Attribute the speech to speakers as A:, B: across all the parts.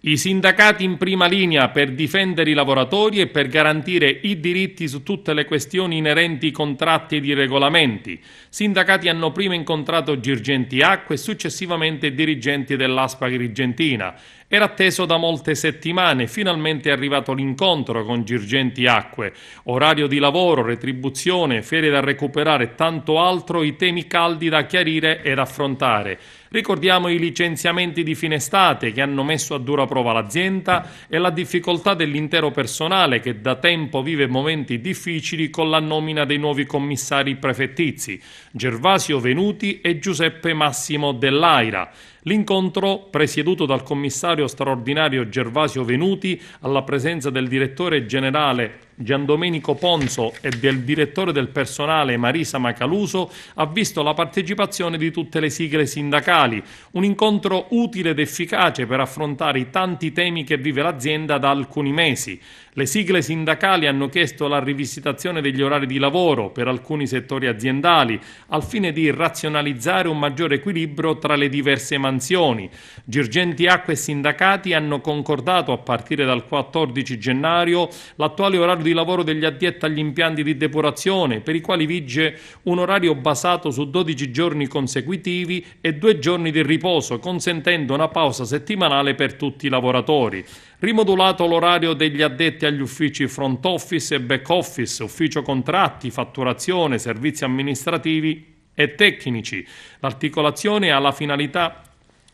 A: I sindacati in prima linea per difendere i lavoratori e per garantire i diritti su tutte le questioni inerenti ai contratti ed i regolamenti. Sindacati hanno prima incontrato Girgenti Acque e successivamente dirigenti dell'ASP Agrigentina. Era atteso da molte settimane, finalmente è arrivato l'incontro con Girgenti Acque. Orario di lavoro, retribuzione, ferie da recuperare e tanto altro, i temi caldi da chiarire ed affrontare. Ricordiamo i licenziamenti di fine estate che hanno messo a dura prova l'azienda e la difficoltà dell'intero personale che da tempo vive momenti difficili con la nomina dei nuovi commissari prefettizi, Gervasio Venuti e Giuseppe Massimo Dell'Aira. L'incontro, presieduto dal commissario straordinario Gervasio Venuti, alla presenza del direttore generale Giandomenico Ponzo e del direttore del personale Marisa Macaluso, ha visto la partecipazione di tutte le sigle sindacali, un incontro utile ed efficace per affrontare i tanti temi che vive l'azienda da alcuni mesi. Le sigle sindacali hanno chiesto la rivisitazione degli orari di lavoro per alcuni settori aziendali, al fine di razionalizzare un maggiore equilibrio tra le diverse mansioni. Girgenti Acque e sindacati hanno concordato a partire dal 14 gennaio l'attuale orario di lavoro degli addetti agli impianti di depurazione, per i quali vige un orario basato su 12 giorni consecutivi e 2 giorni di riposo, consentendo una pausa settimanale per tutti i lavoratori. Rimodulato l'orario degli addetti agli uffici front office e back office, ufficio contratti, fatturazione, servizi amministrativi e tecnici. L'articolazione ha la finalità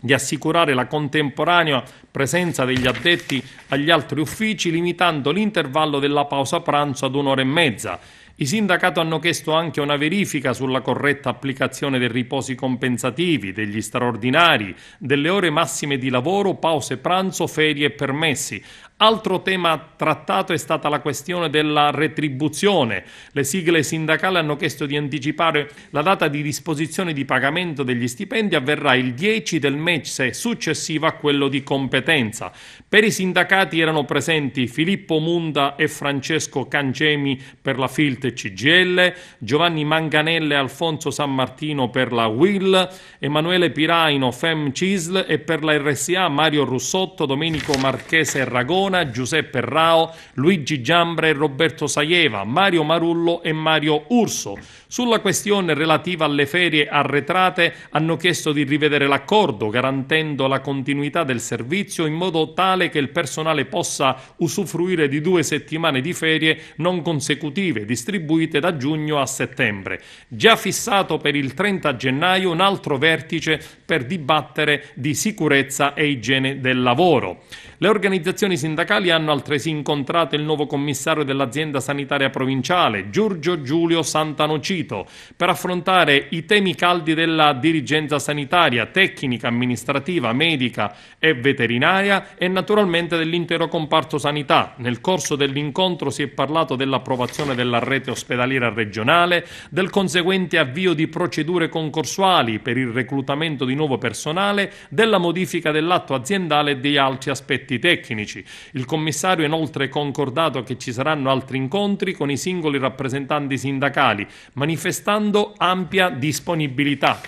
A: di assicurare la contemporanea presenza degli addetti agli altri uffici, limitando l'intervallo della pausa pranzo ad 1 ora e mezza. I sindacati hanno chiesto anche una verifica sulla corretta applicazione dei riposi compensativi, degli straordinari, delle ore massime di lavoro, pause pranzo, ferie e permessi. Altro tema trattato è stata la questione della retribuzione. Le sigle sindacali hanno chiesto di anticipare la data di disposizione di pagamento degli stipendi, avverrà il 10 del mese successivo a quello di competenza. Per i sindacati erano presenti Filippo Munda e Francesco Cancemi per la Filt e CGL, Giovanni Manganella e Alfonso San Martino per la UIL, Emanuele Piraino, Fem CISL e per la RSA Mario Russotto, Domenico Marchese e Ragone, Giuseppe Rao, Luigi Giambra e Roberto Saieva, Mario Marullo e Mario Urso. Sulla questione relativa alle ferie arretrate hanno chiesto di rivedere l'accordo, garantendo la continuità del servizio in modo tale che il personale possa usufruire di 2 settimane di ferie non consecutive, distribuite da giugno a settembre. Già fissato per il 30 gennaio un altro vertice per dibattere di sicurezza e igiene del lavoro. Le organizzazioni sindacali hanno altresì incontrato il nuovo commissario dell'azienda sanitaria provinciale, Giorgio Giulio Santanocito, per affrontare i temi caldi della dirigenza sanitaria, tecnica, amministrativa, medica e veterinaria e naturalmente dell'intero comparto sanità. Nel corso dell'incontro si è parlato dell'approvazione della rete ospedaliera regionale, del conseguente avvio di procedure concorsuali per il reclutamento di nuovo personale, della modifica dell'atto aziendale e di altri aspetti tecnici. Il commissario ha inoltre concordato che ci saranno altri incontri con i singoli rappresentanti sindacali, manifestando ampia disponibilità.